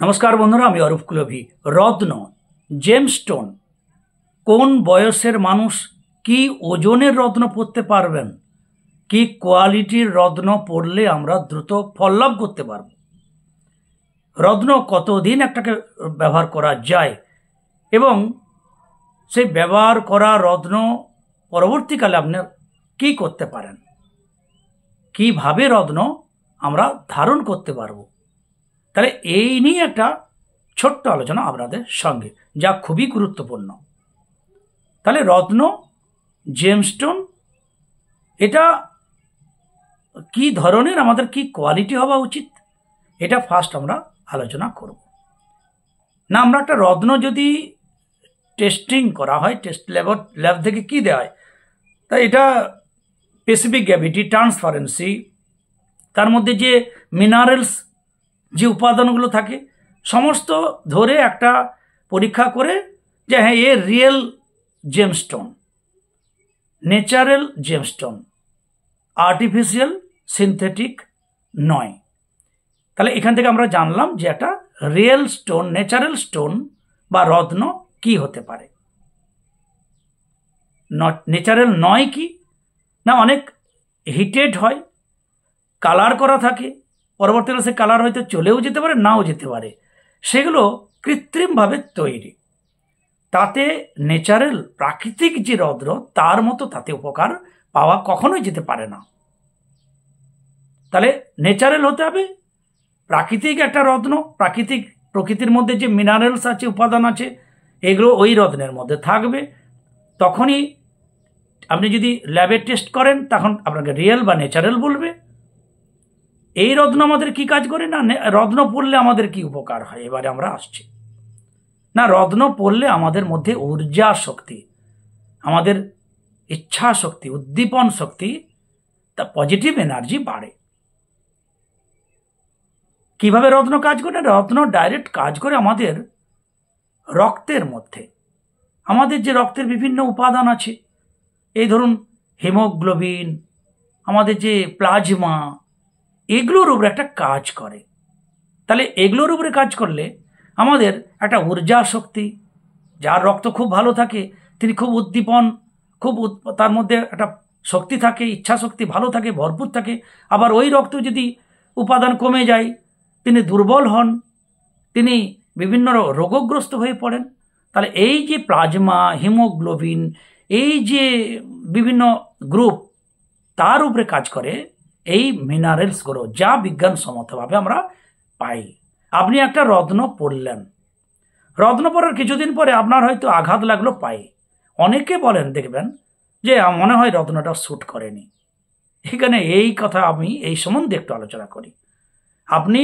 नमस्कार बंधुरा आमी अरूप कुलभी। रत्न जेमस्टोन कोन बयसेर मानुष की ओजनेर रत्न पड़ते पारबेन, की क्वालिटिर रत्न पड़ले आमरा द्रुत फल लाभ करते पारबो, रत्न कतदिन एकटाके व्यवहार करा जाय एबं सेई व्यवहार करा रत्न परवर्तीकाले आपनि की करते पारेन, किभाबे रत्न आमरा धारण करते पारबो। তাহলে এই নিয়ে একটা ছোট্ট আলোচনা আপনাদের সঙ্গে, যা খুবই গুরুত্বপূর্ণ। তাহলে রত্ন জেমস্টোন এটা কি ধরনের, আমাদের কি কোয়ালিটি হওয়া উচিত, এটা ফার্স্ট আমরা আলোচনা করব। না আমরা একটা রত্ন যদি টেস্টিং করা হয়, টেস্ট ল্যাব থেকে কি দেওয়া হয়, তাই এটা স্পেসিফিক গ্র্যাভিটি, ট্রান্সপারেন্সি, তার মধ্যে যে মিনারেলস যে উপাদানগুলো থাকে সমস্ত ধরে একটা পরীক্ষা করে যে হ্যাঁ এ real gemstone, natural gemstone, artificial synthetic নয়। তাহলে এখান থেকে আমরা জানলাম যে একটা রিয়েল স্টোন, ন্যাচারাল স্টোন বা রত্ন কি হতে পারে। ন্যাচারাল নয় কি না, অনেক হিটেড হয়, কালার করা থাকে, পরবর্তীকালে সে কালার হয়তো চলেও যেতে পারে, নাও যেতে পারে, সেগুলো কৃত্রিমভাবে তৈরি। তাতে ন্যাচারাল প্রাকৃতিক যে রত্ন তার মতো তাতে উপকার পাওয়া কখনোই যেতে পারে না। তাহলে ন্যাচারাল হতে হবে, প্রাকৃতিক একটা রত্ন, প্রকৃতির মধ্যে যে মিনারেলস আছে, উপাদান আছে, এগুলো ওই রত্নের মধ্যে থাকবে। তখনই আপনি যদি ল্যাবে টেস্ট করেন তখন আপনাকে রিয়েল বা ন্যাচারাল বলবে। এই রত্ন আমাদের কি কাজ করে, না রত্ন পড়লে আমাদের কি উপকার হয়, এবারে আমরা আসছি। না রত্ন পড়লে আমাদের মধ্যে ঊর্জা শক্তি, আমাদের ইচ্ছা শক্তি, উদ্দীপন শক্তি, তা পজিটিভ এনার্জি বাড়ে। কিভাবে রত্ন কাজ করে? রত্ন ডাইরেক্ট কাজ করে আমাদের রক্তের মধ্যে। আমাদের যে রক্তের বিভিন্ন উপাদান আছে, এই ধরুন হিমোগ্লোবিন, আমাদের যে প্লাজমা, এগুলোর উপরে একটা কাজ করে। তাহলে এগুলোর উপরে কাজ করলে আমাদের একটা ঊর্জা শক্তি, যার রক্ত খুব ভালো থাকে তিনি খুব উদ্দীপন, তার মধ্যে একটা শক্তি থাকে, ইচ্ছা শক্তি ভালো থাকে, ভরপুর থাকে। আবার ওই রক্ত যদি উপাদান কমে যায় তিনি দুর্বল হন, তিনি বিভিন্ন রোগগ্রস্ত হয়ে পড়েন। তাহলে এই যে প্লাজমা, হিমোগ্লোবিন, এই যে বিভিন্ন গ্রুপ, তার উপরে কাজ করে এই মিনারেলসগুলো, যা বিজ্ঞানসম্মতভাবে আমরা পাই। আপনি একটা রত্ন পড়লেন, রত্ন পড়ার কিছুদিন পরে আপনার হয়তো আঘাত লাগলো পায়ে, অনেকে বলেন দেখবেন যে মনে হয় রত্নটা শ্যুট করেনি। এখানে এই কথা আমি এই সম্বন্ধে একটু আলোচনা করি। আপনি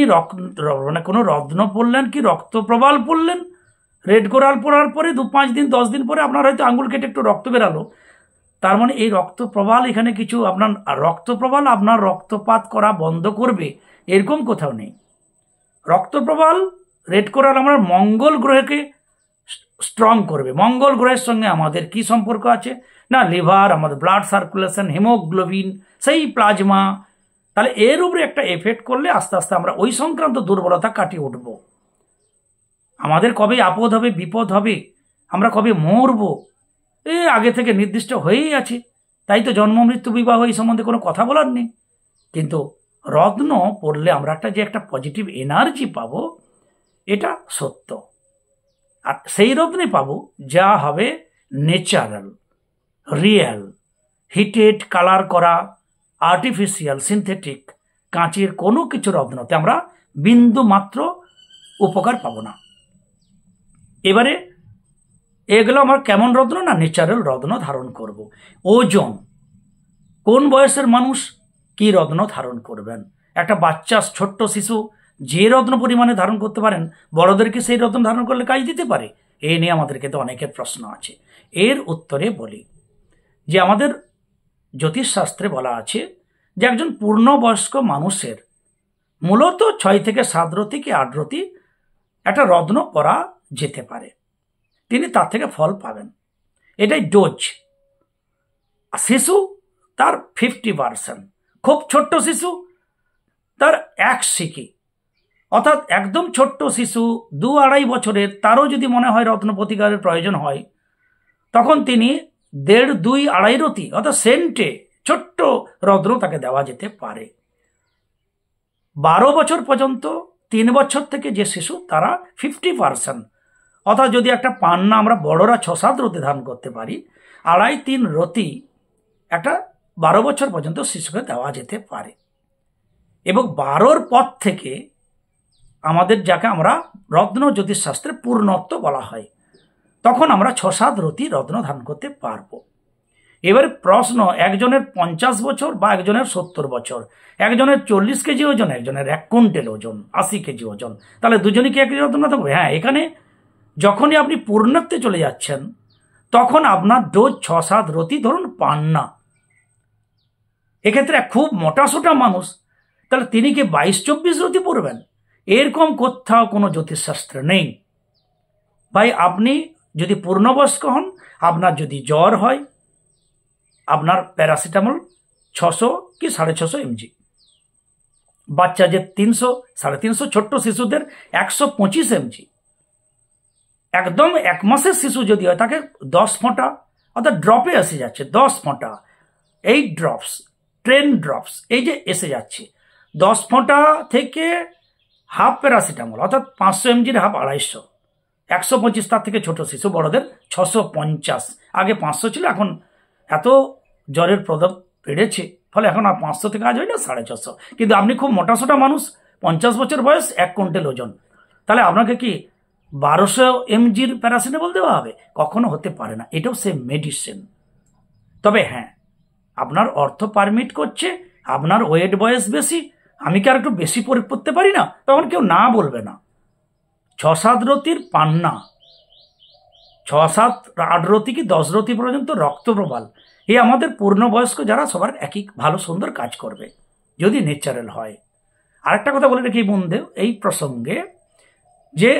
মানে কোনো রত্ন পড়লেন, কি রক্তপ্রবাল পড়লেন, রেড কোরাল পড়ার পরে 2-5 দিন 10 দিন পরে আপনার হয়তো আঙুল কেটে একটু রক্ত বেরালো, তার মানে এই রক্তপ্রবাল এখানে কিছু আপনার রক্তপ্রবাল আপনার রক্তপাত করা বন্ধ করবে এরকম কোথাও নেই। রক্তপ্রবাল, রেড কোরাল আমার মঙ্গল গ্রহকে স্ট্রং করবে। মঙ্গল গ্রহের সঙ্গে আমাদের কি সম্পর্ক আছে, না লিভার, আমাদের ব্লাড সার্কুলেশন, হিমোগ্লোবিন, সেই প্লাজমা। তাহলে এর উপরে একটা এফেক্ট করলে আস্তে আস্তে আমরা ওই সংক্রান্ত দুর্বলতা কাটিয়ে উঠব। আমাদের কবে আপদ হবে, বিপদ হবে, আমরা কবে মরবো, আগে থেকে নির্দিষ্ট হয়েই আছে। তাই তো জন্ম মৃত্যু বিবাহ এই সম্বন্ধে কোনো কথা বলার নেই। কিন্তু রত্ন পড়লে আমরা একটা পজিটিভ এনার্জি পাবো, এটা সত্য। আর সেই রত্নে পাবো যা হবে ন্যাচারাল, রিয়েল, হিটেড, কালার করা, আর্টিফিশিয়াল, সিনথেটিক, কাঁচের কোনো কিছু রত্নতে আমরা বিন্দু মাত্র উপকার পাবো না। এবারে এগুলো আমার কেমন রত্ন, না ন্যাচারাল রত্ন ধারণ করব। ওজন, কোন বয়সের মানুষ কি রত্ন ধারণ করবেন। একটা বাচ্চা, ছোট্ট শিশু যে রত্ন পরিমাণে ধারণ করতে পারেন, বড়দেরকে সেই রত্ন ধারণ করলে কাজ দিতে পারে? এই নিয়ে আমাদেরকে তো অনেকের প্রশ্ন আছে। এর উত্তরে বলি যে আমাদের জ্যোতিষশাস্ত্রে বলা আছে যে একজন পূর্ণবয়স্ক মানুষের মূলত 6 থেকে 7 রতি কি 8 রতি একটা রত্ন পরা যেতে পারে, তিনি তার থেকে ফল পাবেন। এটাই ডোজ। শিশু তার 50%, খুব ছোট্ট শিশু তার 1 সিকি, অর্থাৎ একদম ছোট্ট শিশু 2-2.5 বছরের, তারও যদি মনে হয় রত্ন প্রতিকারের প্রয়োজন হয়, তখন তিনি 1.5-2-2.5 রতি অর্থাৎ সেন্টে ছোট্ট রত্ন তাকে দেওয়া যেতে পারে। 12 বছর পর্যন্ত, 3 বছর থেকে যে শিশু তারা 50%, অর্থাৎ যদি একটা পান্না আমরা বড়রা 6-7 রতি ধারণ করতে পারি, 2.5-3 রতি একটা 12 বছর পর্যন্ত শিশুকে দেওয়া যেতে পারে। এবং 12-র পর থেকে আমাদের যাকে আমরা রত্ন জ্যোতিষশাস্ত্রে পূর্ণত্ব বলা হয়, তখন আমরা 6-7 রতি রত্ন ধারণ করতে পারবো। এবারে প্রশ্ন, একজনের 50 বছর বা একজনের 70 বছর, একজনের 40 কেজি ওজন, একজনের 1 কুইন্টাল ওজন, 80 কেজি ওজন, তাহলে দুজনই কি একই রত্ন থাকবে? হ্যাঁ, এখানে যখনই আপনি পূর্ণত্বে চলে যাচ্ছেন তখন আপনার ডোজ 6-7 রতি ধরুন পান না। এক্ষেত্রে খুব মোটাসোটা মানুষ, তাহলে তিনি কি 22-24 রতি পড়বেন? এরকম কোথাও কোনো জ্যোতিষশাস্ত্রে নেই ভাই। আপনি যদি পূর্ণবয়স্ক হন, আপনার যদি জ্বর হয়, আপনার প্যারাসিটামল 600 কি 650 mg, বাচ্চাদের 300-350, ছোট্ট শিশুদের 125 mg, একদম 1 মাসের শিশু যদি হয় তাকে 10 ফোঁটা, অর্থাৎ ড্রপে এসে যাচ্ছে 10 ফোঁটা, 8 ড্রপস, 10 ড্রপস, এই যে এসে যাচ্ছে 10 ফোঁটা থেকে হাফ প্যারাসিটামল, অর্থাৎ 500 mg-র হাফ 250, 125, তার থেকে ছোট শিশু বড়দের 650। আগে 500 ছিল, এখন এত জ্বরের প্রভাব বেড়েছে ফলে এখন আর 500 থেকে কাজ হয় না, 450। কিন্তু আপনি খুব মোটাসোটা মানুষ, 50 বছর বয়স, 1 কুইন্টাল ওজন, তাহলে আপনাকে কি 1200 mg-র প্যারাসিটামল দেওয়া হবে? কখনো হতে পারে না, এটাও সে মেডিসিন। তবে হ্যাঁ, আপনার অর্থ পারমিট করছে, আপনার ওয়েট বয়স বেশি, আমি কি আর একটু বেশি পড়তে পারি না, তখন কেউ না বলবে না। 6-7 রতির পান্না, 6-7-8 রতি কি 10 রতি পর্যন্ত রক্ত প্রবাল, এই আমাদের পূর্ণবয়স্ক যারা সবার একই ভালো সুন্দর কাজ করবে যদি ন্যাচারাল হয়। আরেকটা কথা বলে রেখে বন্ধু এই প্রসঙ্গে, যে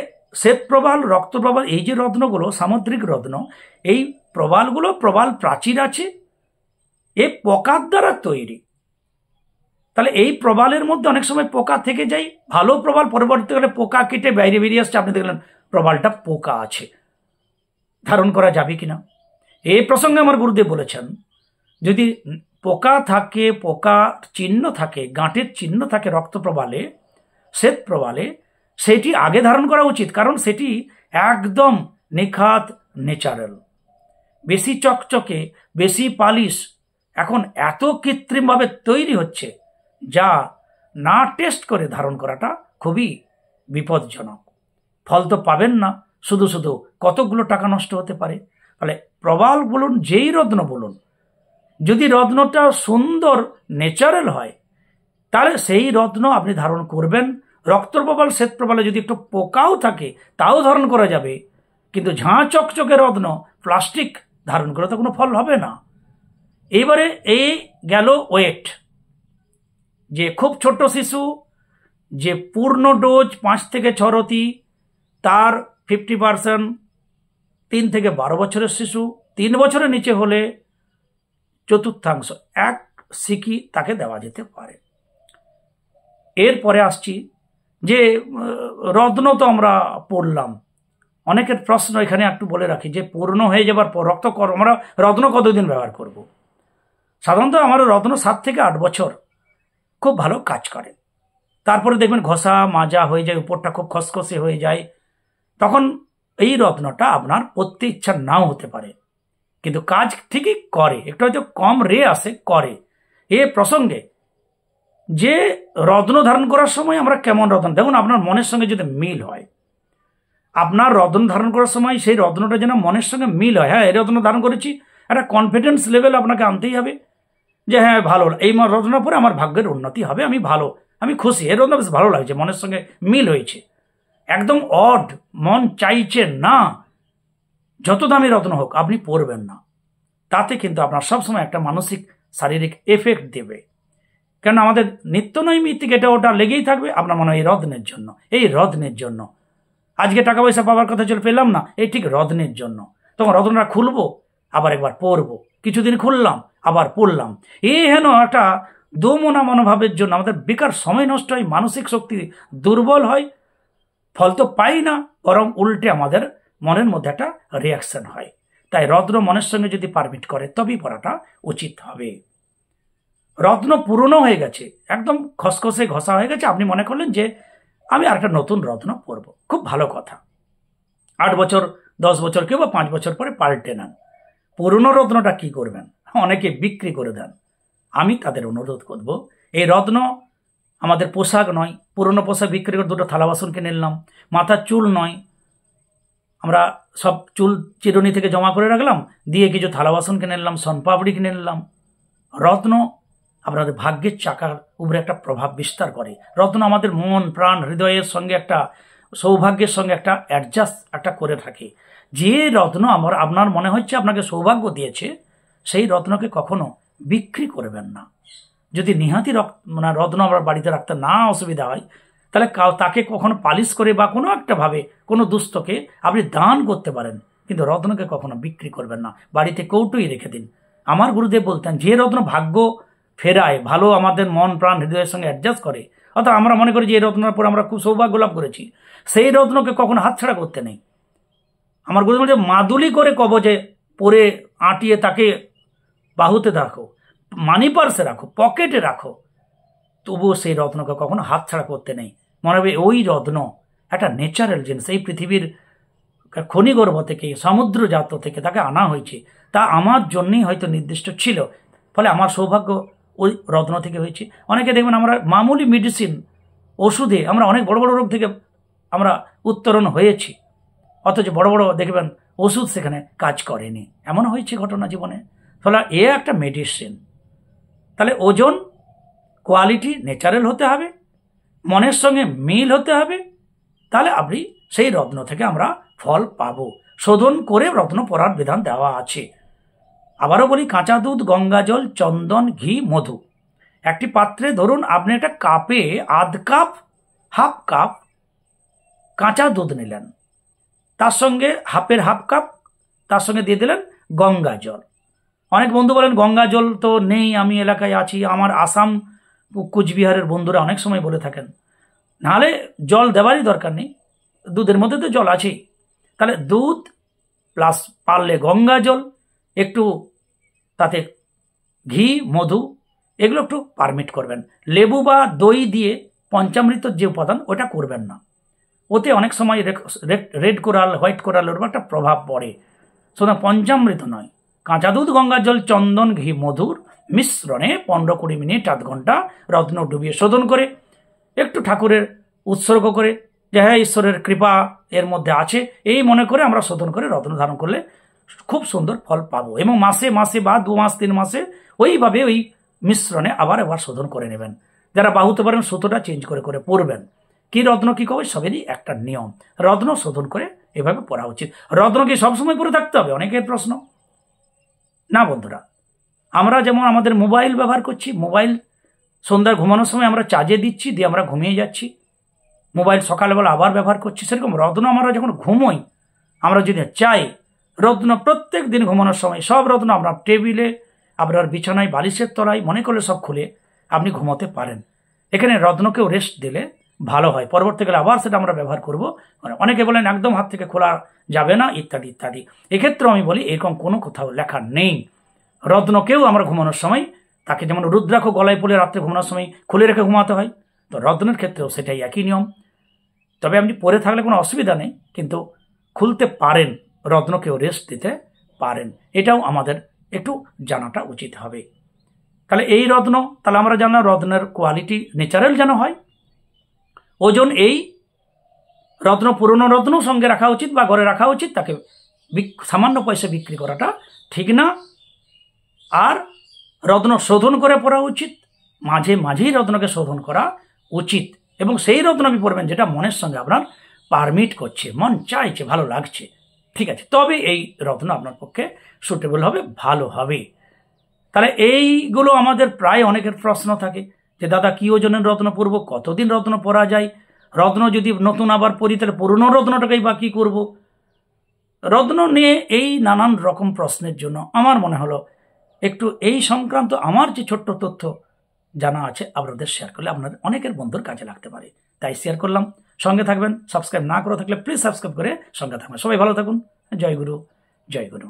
শ্বেত প্রবাল, রক্ত প্রবাল, এই যে রত্নগুলো সামুদ্রিক রত্ন, এই প্রবালগুলো প্রবাল প্রাচীর আছে, এ পোকার দ্বারা তৈরি। তাহলে এই প্রবালের মধ্যে অনেক সময় পোকা থেকে যায়, ভালো প্রবাল পরবর্তীকালে পোকা কেটে বাইরে বেরিয়ে আসছে, আপনি দেখলেন প্রবালটা পোকা আছে, ধারণ করা যাবে কিনা? এই প্রসঙ্গে আমার গুরুদেব বলেছেন, যদি পোকা থাকে, পোকা চিহ্ন থাকে, গাঁটের চিহ্ন থাকে রক্ত প্রবালে, শ্বেত প্রবালে, সেটি আগে ধারণ করা উচিত, কারণ সেটি একদম নিখাত ন্যাচারাল। বেশি চকচকে, বেশি পালিশ এখন এত কৃত্রিমভাবে তৈরি হচ্ছে, যা না টেস্ট করে ধারণ করাটা খুবই বিপজ্জনক। ফল তো পাবেন না, শুধু শুধু কতগুলো টাকা নষ্ট হতে পারে। ফলে প্রবাল বলুন, যেই রত্ন বলুন, যদি রত্নটা সুন্দর ন্যাচারাল হয় তাহলে সেই রত্ন আপনি ধারণ করবেন। রক্ত প্রবাল, শ্বেত প্রবালে যদি একটু পোকাও থাকে তাও ধারণ করা যাবে, কিন্তু ঝাঁ চকচকে রত্ন প্লাস্টিক ধারণ করে তো কোনো ফল হবে না। এবারে এই গেল ওয়েট, যে খুব ছোট শিশু, যে পূর্ণ ডোজ 5 থেকে 6 রতি, তার 50%, 3 থেকে 12 বছরের শিশু, 3 বছরের নিচে হলে চতুর্থাংশ 1 সিকি তাকে দেওয়া যেতে পারে। এরপরে আসছি যে রত্ন তো আমরা পড়লাম, অনেকের প্রশ্ন এখানে একটু বলে রাখি যে পূর্ণ হয়ে যাবার পর আমরা রত্ন কতদিন ব্যবহার করব? সাধারণত আমার রত্ন 7 থেকে 8 বছর খুব ভালো কাজ করে, তারপরে দেখবেন ঘষা মাজা হয়ে যায়, উপরটা খুব খসখসে হয়ে যায়, তখন এই রত্নটা আপনার পড়তে ইচ্ছা নাও হতে পারে, কিন্তু কাজ ঠিকই করে, একটু হয়তো কম রে আসে, করে। এ প্রসঙ্গে যে রত্ন ধারণ করার সময় আমরা কেমন রত্ন, দেখুন আপনার মনের সঙ্গে যদি মিল হয়, আপনার রত্ন ধারণ করার সময় সেই রত্নটা যেন মনের সঙ্গে মিল হয়, হ্যাঁ এই রত্ন ধারণ করেছি, একটা কনফিডেন্স লেভেল আপনাকে আনতেই হবে যে হ্যাঁ ভালো, এই রত্নটা পরে আমার ভাগ্যের উন্নতি হবে, আমি ভালো, আমি খুশি, এই রত্ন বেশ ভালো লাগছে, মনের সঙ্গে মিল হয়েছে। একদম অড, মন চাইছে না যত দামি রত্ন হোক আপনি পরবেন না, তাতে কিন্তু আপনার সবসময় একটা মানসিক শারীরিক এফেক্ট দেবে। কেন আমাদের নিত্য নৈমিত্তিক এটা ওটা লেগেই থাকবে, আপনার মনে হয় এই রত্নের জন্য, এই রত্নের জন্য আজকে টাকা পয়সা পাওয়ার কথা চলে পেলাম না, এই ঠিক রত্নের জন্য। তখন রত্নটা খুলবো, আবার একবার পরবো, কিছুদিন খুললাম, আবার পড়লাম, এই হেন একটা দোমনা মনোভাবের জন্য আমাদের বেকার সময় নষ্ট হয়, মানসিক শক্তি দুর্বল হয়, ফল তো পাই না, বরং উল্টে আমাদের মনের মধ্যে একটা রিয়াকশন হয়। তাই রত্ন মনের সঙ্গে যদি পারমিট করে তবেই পরাটা উচিত হবে। রত্ন পুরনো হয়ে গেছে, একদম খসখসে ঘষা হয়ে গেছে, আপনি মনে করলেন যে আমি আরেকটা নতুন রত্ন পরবো, খুব ভালো কথা। 8 বছর 10 বছর কেউ বা 5 বছর পরে পাল্টে নেন। পুরনো রত্নটা কি করবেন? অনেকে বিক্রি করে দেন। আমি তাদের অনুরোধ করব, এই রত্ন আমাদের পোশাক নয়, পুরনো পোশাক বিক্রি করে 2টো থালা বাসন কিনে নিলাম, মাথার চুল নয়, আমরা সব চুল চিরুনি থেকে জমা করে রাখলাম, দিয়ে কিছু থালা বাসন কিনে নিলাম, সনপাপড়ি কিনে নিলাম। রত্ন আপনাদের ভাগ্যের চাকার উপরে একটা প্রভাব বিস্তার করে। রত্ন আমাদের মন প্রাণ হৃদয়ের সঙ্গে একটা সৌভাগ্যের সঙ্গে একটা অ্যাডজাস্ট একটা করে থাকে। যে রত্ন আপনার মনে হচ্ছে আপনাকে সৌভাগ্য দিয়েছে, সেই রত্নকে কখনো বিক্রি করবেন না। যদি নিহাতি রত্ন আমরা বাড়িতে রাখতে না অসুবিধা হয়, তাহলে তাকে কখনো পালিশ করে বা কোনো একটা ভাবে কোনো দুস্থকে আপনি দান করতে পারেন, কিন্তু রত্নকে কখনো বিক্রি করবেন না, বাড়িতে কৌটোই রেখে দিন। আমার গুরুদেব বলতেন, যে রত্ন ভাগ্য ফেরায়, ভালো আমাদের মন প্রাণ হৃদয়ের সঙ্গে অ্যাডজাস্ট করে, অর্থাৎ আমরা মনে করি যে এই রত্নের পর আমরা খুব সৌভাগ্য লাভ করেছি, সেই রত্নকে কখনো হাতছাড়া করতে নেই। আমার গুরুদেব বলছে, মাদুলি করে কবজে পরে আঁটিয়ে তাকে বাহুতে রাখো, মানি পার্সে রাখো, পকেটে রাখো, তবুও সেই রত্নকে কখনো হাতছাড়া করতে নেই। মনে হবে ওই রত্ন একটা ন্যাচারাল জিনিস, এই পৃথিবীর খনিগর্ভ থেকে, সমুদ্রজাত থেকে তাকে আনা হয়েছে, তা আমার জন্যই হয়তো নির্দিষ্ট ছিল, ফলে আমার সৌভাগ্য ওই রত্ন থেকে হয়েছে। অনেকে দেখবেন আমরা মামুলি মেডিসিন ওষুধে আমরা অনেক বড় বড় রোগ থেকে আমরা উত্তরণ হয়েছি, অথচ বড় বড় দেখবেন ওষুধ সেখানে কাজ করেনি, এমন হয়েছে ঘটনা জীবনে। ফলে এ একটা মেডিসিন। তাহলে ওজন, কোয়ালিটি ন্যাচারাল হতে হবে, মনের সঙ্গে মিল হতে হবে, তাহলে আপনি সেই রত্ন থেকে আমরা ফল পাবো। শোধন করে রত্ন পরার বিধান দেওয়া আছে। আবারও বলি, কাঁচা দুধ, গঙ্গা জল, চন্দন, ঘি, মধু একটি পাত্রে ধরুন, আপনি একটা কাপে ½ কাপ, হাফ কাপ কাঁচা দুধ নিলেন, তার সঙ্গে ½ কাপ তার সঙ্গে দিয়ে দিলেন গঙ্গা জল। অনেক বন্ধু বলেন গঙ্গা জল তো নেই, আমি এলাকায় আছি, আমার আসাম কুচবিহারের বন্ধুরা অনেক সময় বলে থাকেন, নাহলে জল দেওয়ারই দরকার নেই, দুধের মধ্যে তো জল আছেই। তাহলে দুধ প্লাস পারলে গঙ্গা জল, একটু তাতে ঘি, মধু, এগুলো একটু পারমিট করবেন। লেবু বা দই দিয়ে পঞ্চামৃতর যে উপাদান ওটা করবেন না, ওতে অনেক সময় রেড কোরাল, হোয়াইট কোরাল ওর একটা প্রভাব পড়ে। সুতরাং পঞ্চামৃত নয়, কাঁচা দুধ, গঙ্গা জল, চন্দন, ঘি, মধুর মিশ্রণে 15-20 মিনিট, আধ ঘন্টা রত্ন ডুবিয়ে শোধন করে একটু ঠাকুরের উৎসর্গ করে, যে হ্যাঁ ঈশ্বরের কৃপা এর মধ্যে আছে, এই মনে করে আমরা শোধন করে রত্ন ধারণ করলে খুব সুন্দর ফল পাবো। এবং মাসে মাসে বা 2 মাস 3 মাসে ওইভাবে ওই মিশ্রণে আবার শোধন করে নেবেন। যারা বাহুতে পারেন সুতোটা চেঞ্জ করে করে পরবেন। কি রত্ন কি কবে, সবেরই একটা নিয়ম, রত্ন শোধন করে এভাবে পড়া উচিত। রত্ন কি সবসময় পরে থাকতে হবে, অনেকের প্রশ্ন। না বন্ধুরা, আমরা যেমন আমাদের মোবাইল ব্যবহার করছি, মোবাইল সন্ধ্যায় ঘুমানোর সময় আমরা চার্জে দিচ্ছি, দিয়ে আমরা ঘুমিয়ে যাচ্ছি, মোবাইল সকালবেলা আবার ব্যবহার করছি, সেরকম রত্ন আমরা যখন ঘুমোই, আমরা যদি চাই রত্ন প্রত্যেক দিন ঘুমানোর সময় সব রত্ন আপনার টেবিলে, আপনার বিছানায়, বালিশের তলায় মনে করলে সব খুলে আপনি ঘুমোতে পারেন। এখানে রত্নকেও রেস্ট দিলে ভালো হয়, পরবর্তীকালে আবার সেটা আমরা ব্যবহার করব। অনেকে বলেন একদম হাত থেকে খোলা যাবে না, ইত্যাদি ইত্যাদি। এক্ষেত্রে আমি বলি এরকম কোনো কোথাও লেখা নেই। রত্নকেও আমরা ঘুমানোর সময়, তাকে যেমন রুদ্রাক্ষ গলায় পড়ে রাত্রে ঘুমানোর সময় খুলে রেখে ঘুমাতে হয়, তো রত্নের ক্ষেত্রেও সেটাই একই নিয়ম। তবে আপনি পরে থাকলে কোনো অসুবিধা নেই, কিন্তু খুলতে পারেন, রত্নকেও রেস্ট দিতে পারেন, এটাও আমাদের একটু জানাটা উচিত হবে। তাহলে এই রত্ন, তাহলে আমরা জানলাম রত্নের কোয়ালিটি ন্যাচারাল যেন হয়, ওজন, এই রত্ন পুরনো রত্ন সঙ্গে রাখা উচিত বা ঘরে রাখা উচিত, তাকে সামান্য পয়সা বিক্রি করাটা ঠিক না। আর রত্ন শোধন করে পড়া উচিত, মাঝে মাঝেই রত্নকে শোধন করা উচিত, এবং সেই রত্ন আপনি পড়বেন যেটা মনের সঙ্গে আপনার পারমিট করছে, মন চাইছে, ভালো লাগছে, ঠিক আছে, তবে এই রত্ন আপনার পক্ষে সুটেবল হবে, ভালো হবে। তাহলে এইগুলো আমাদের প্রায় অনেকের প্রশ্ন থাকে যে দাদা কি ওজনের রত্ন পরব, কতদিন রত্ন পরা যায়, রত্ন যদি নতুন আবার পরি তাহলে পুরনো রত্নটাকেই বা কী করবো। রত্ন নিয়ে এই নানান রকম প্রশ্নের জন্য আমার মনে হলো একটু এই সংক্রান্ত আমার যে ছোট্ট তথ্য জানা আছে, আপনাদের শেয়ার করলে আপনাদের অনেকের বন্ধুর কাজে লাগতে পারে, তাই শেয়ার করলাম। সঙ্গে থাকবেন, সাবস্ক্রাইব না করে থাকলে প্লিজ সাবস্ক্রাইব করে সঙ্গে থাকবেন। সবাই ভালো থাকুন। জয় গুরু, জয় গুরু।